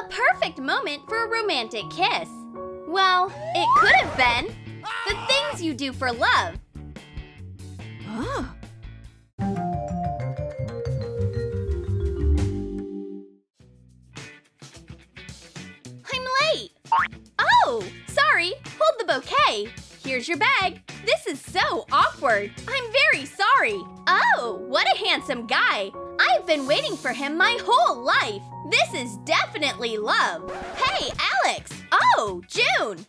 A perfect moment for a romantic kiss. Well, it could have been. The things you do for love. Oh. I'm late. Oh, sorry. Hold the bouquet. Here's your bag. This is so awkward. I'm very sorry. Oh, what a handsome guy. I've been waiting for him my whole life. This is definitely love. Hey, Alex. Oh, June.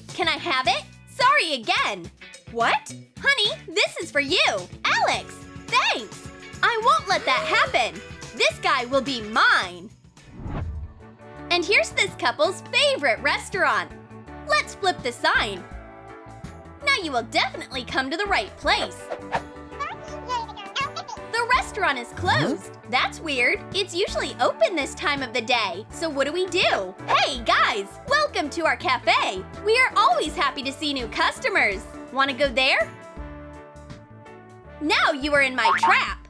Can I have it? Sorry again. What? Honey, this is for you. Alex, thanks. I won't let that happen. This guy will be mine. And here's this couple's favorite restaurant. Let's flip the sign. Now you will definitely come to the right place. The restaurant is closed. That's weird. It's usually open this time of the day. So what do? Hey guys, welcome to our cafe. We are always happy to see new customers. Want to go there? Now you are in my trap.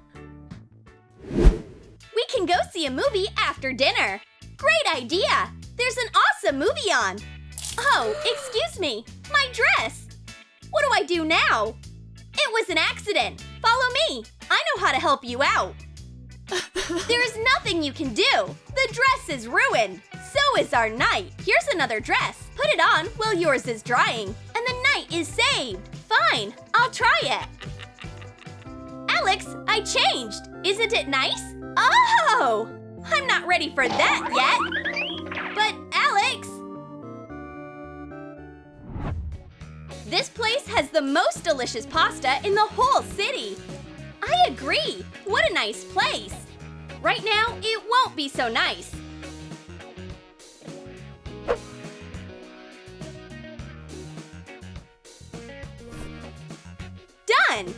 We can go see a movie after dinner. Great idea. There's an awesome movie on. Oh, excuse me. My dress. What do I do now? It was an accident. Follow me. I know how to help you out. There is nothing you can do. The dress is ruined. So is our night. Here's another dress. Put it on while yours is drying. And the night is saved. Fine, I'll try it. Alex, I changed. Isn't it nice? Oh! I'm not ready for that yet. But Alex! This place has the most delicious pasta in the whole city. I agree. What a nice place. Right now, it won't be so nice. Done!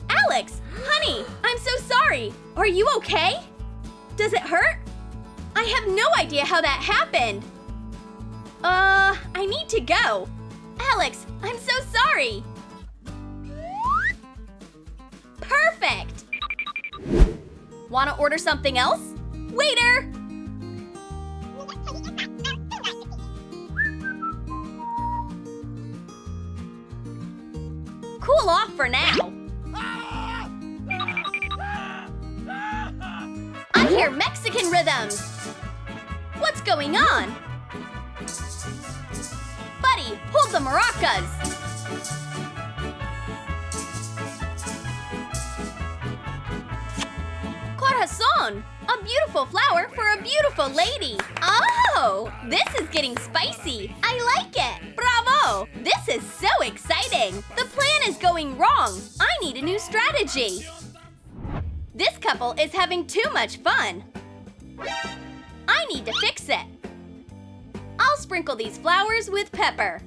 Alex, honey, I'm so sorry. Are you okay? Does it hurt? I have no idea how that happened. I need to go. Alex, I'm so sorry. Perfect. Want to order something else? Waiter! Cool off for now. I hear Mexican rhythms. What's going on? Buddy, hold the maracas. Corazon, a beautiful flower for a beautiful lady. Oh, this is getting spicy. I like it. Bravo. This is so exciting. The plan is going wrong. I need a new strategy. This couple is having too much fun. I need to fix it. I'll sprinkle these flowers with pepper.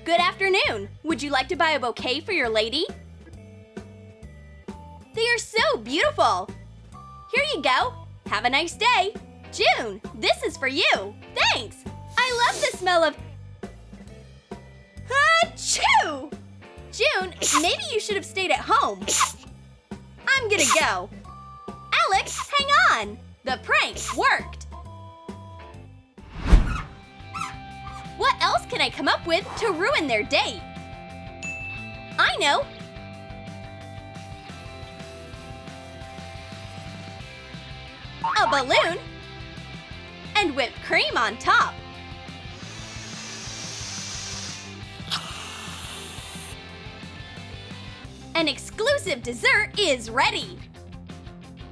Good afternoon. Would you like to buy a bouquet for your lady? They are so beautiful. Here you go. Have a nice day. June, this is for you. Thanks. I love the smell of... Achoo! June, maybe you should have stayed at home. I'm gonna go. Alex, hang on. The prank worked. What else can I come up with to ruin their date? I know. A balloon and whipped cream on top. An exclusive dessert is ready.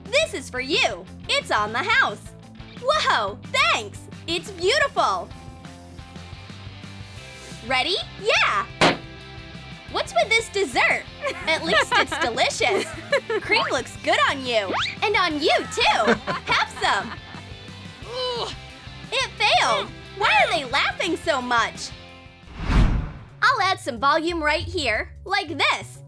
This is for you. It's on the house. Whoa, thanks. It's beautiful. Ready? Yeah. What's with this dessert? At least it's delicious. Cream looks good on you. And on you, too. Have some. It failed. Why are they laughing so much? I'll add some volume right here, like this.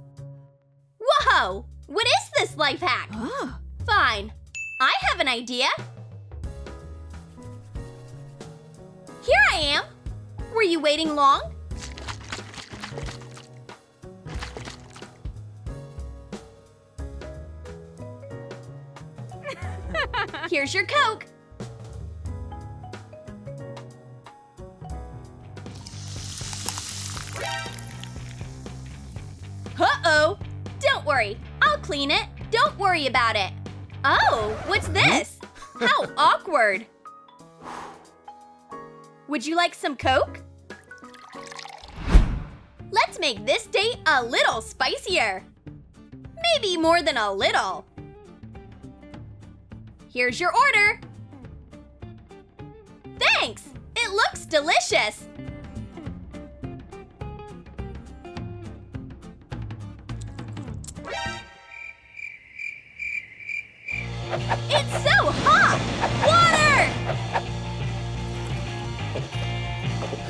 Whoa! What is this life hack? Oh. Fine. I have an idea. Here I am. Were you waiting long? Here's your Coke. Uh-oh. Don't worry. I'll clean it. Don't worry about it. Oh, what's this? How awkward. Would you like some Coke? Let's make this date a little spicier. Maybe more than a little. Here's your order. Thanks! It looks delicious. It's so hot! Water!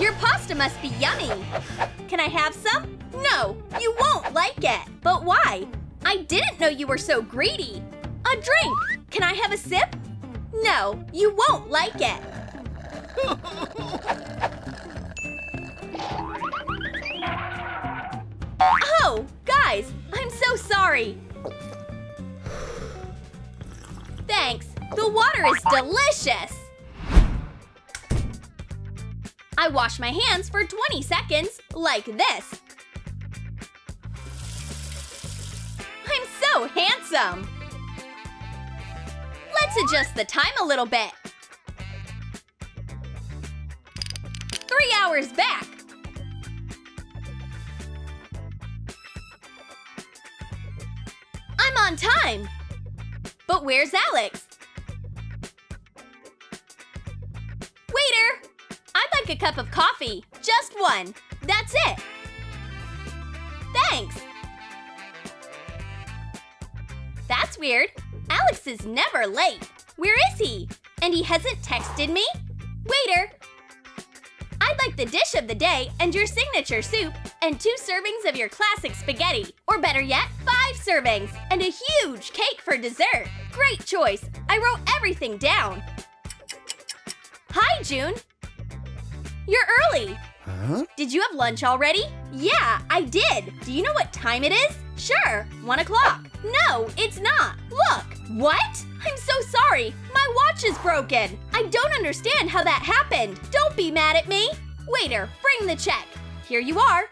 Your pasta must be yummy. Can I have some? No, you won't like it. But why? I didn't know you were so greedy. A drink. Can I have a sip? No, you won't like it. Oh, guys, I'm so sorry. Thanks. The water is delicious. I wash my hands for 20 seconds, like this. I'm so handsome. Let's adjust the time a little bit. 3 hours back. I'm on time. But where's Alex? Waiter! I'd like a cup of coffee. Just one. That's it. Thanks. That's weird. Alex is never late. Where is he? And he hasn't texted me? Waiter! I'd like the dish of the day and your signature soup and 2 servings of your classic spaghetti. Or better yet, 5 servings and a huge cake for dessert. Great choice. I wrote everything down. Hi, June. You're early. Huh? Did you have lunch already? Yeah, I did. Do you know what time it is? Sure, 1 o'clock. No, it's not. Look. What? I'm so sorry. My watch is broken. I don't understand how that happened. Don't be mad at me. Waiter, bring the check. Here you are.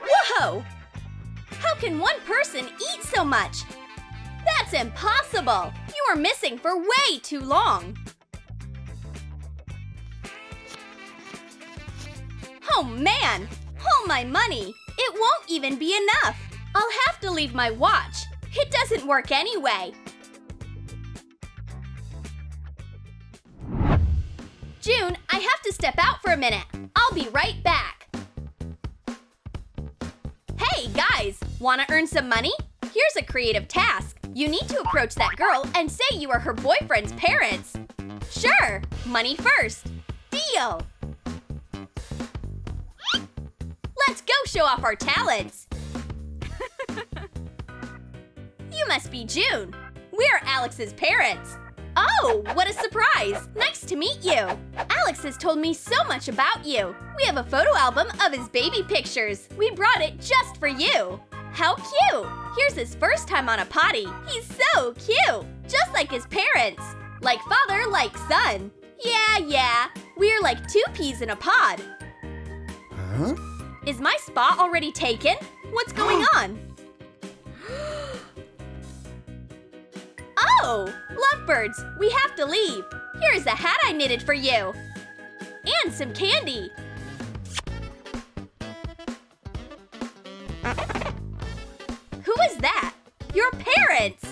Whoa! How can one person eat so much? That's impossible. You were missing for way too long. Oh man, all my money. It won't even be enough. I'll have to leave my watch. It doesn't work anyway. June, I have to step out for a minute. I'll be right back. Hey guys, wanna earn some money? Here's a creative task. You need to approach that girl and say you are her boyfriend's parents. Sure, money first. Deal. Let's go show off our talents. You must be June. We're Alex's parents. Oh, what a surprise! Nice to meet you. Alex has told me so much about you. We have a photo album of his baby pictures. We brought it just for you. How cute! Here's his first time on a potty. He's so cute! Just like his parents. Like father, like son. Yeah. We're like 2 peas in a pod. Huh? Is my spot already taken? What's going on? Oh, lovebirds, we have to leave. Here is a hat I knitted for you. And some candy. Who is that? Your parents!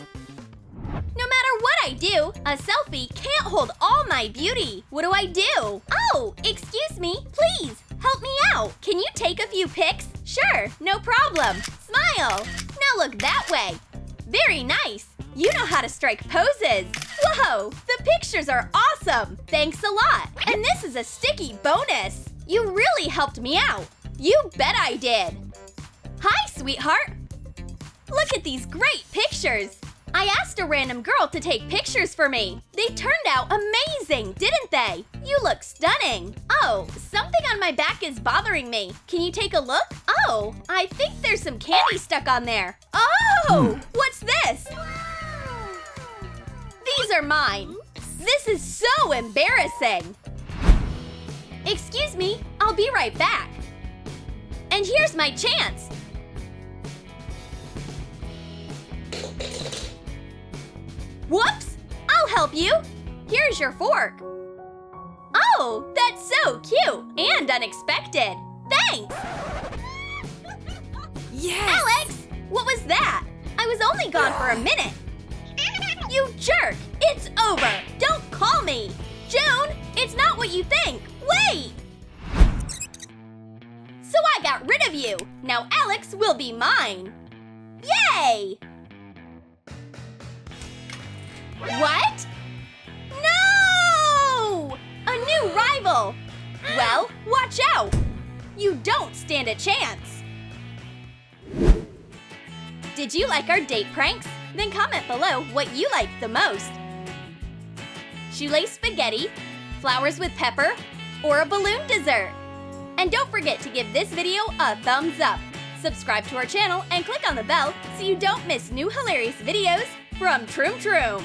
No matter what I do, a selfie can't hold all my beauty. What do I do? Oh, excuse me, please, help me out. Can you take a few pics? Sure, no problem. Smile. Now look that way. Very nice. You know how to strike poses. Whoa, the pictures are awesome. Thanks a lot. And this is a sticky bonus. You really helped me out. You bet I did. Hi, sweetheart. Look at these great pictures. I asked a random girl to take pictures for me. They turned out amazing, didn't they? You look stunning. Oh, something on my back is bothering me. Can you take a look? Oh, I think there's some candy stuck on there. Oh, what's this? These Those are mine. This is so embarrassing. Excuse me, I'll be right back. And here's my chance. Whoops! I'll help you. Here's your fork. Oh, that's so cute and unexpected. Thanks! Yes! Alex, what was that? I was only gone for a minute. You jerk! It's over! Don't call me! June, it's not what you think! Wait! So I got rid of you. Now Alex will be mine. Yay! What? No! A new rival! Well, watch out! You don't stand a chance. Did you like our date pranks? Then comment below what you liked the most. Shoelace spaghetti, flowers with pepper, or a balloon dessert. And don't forget to give this video a thumbs up. Subscribe to our channel and click on the bell so you don't miss new hilarious videos from Troom.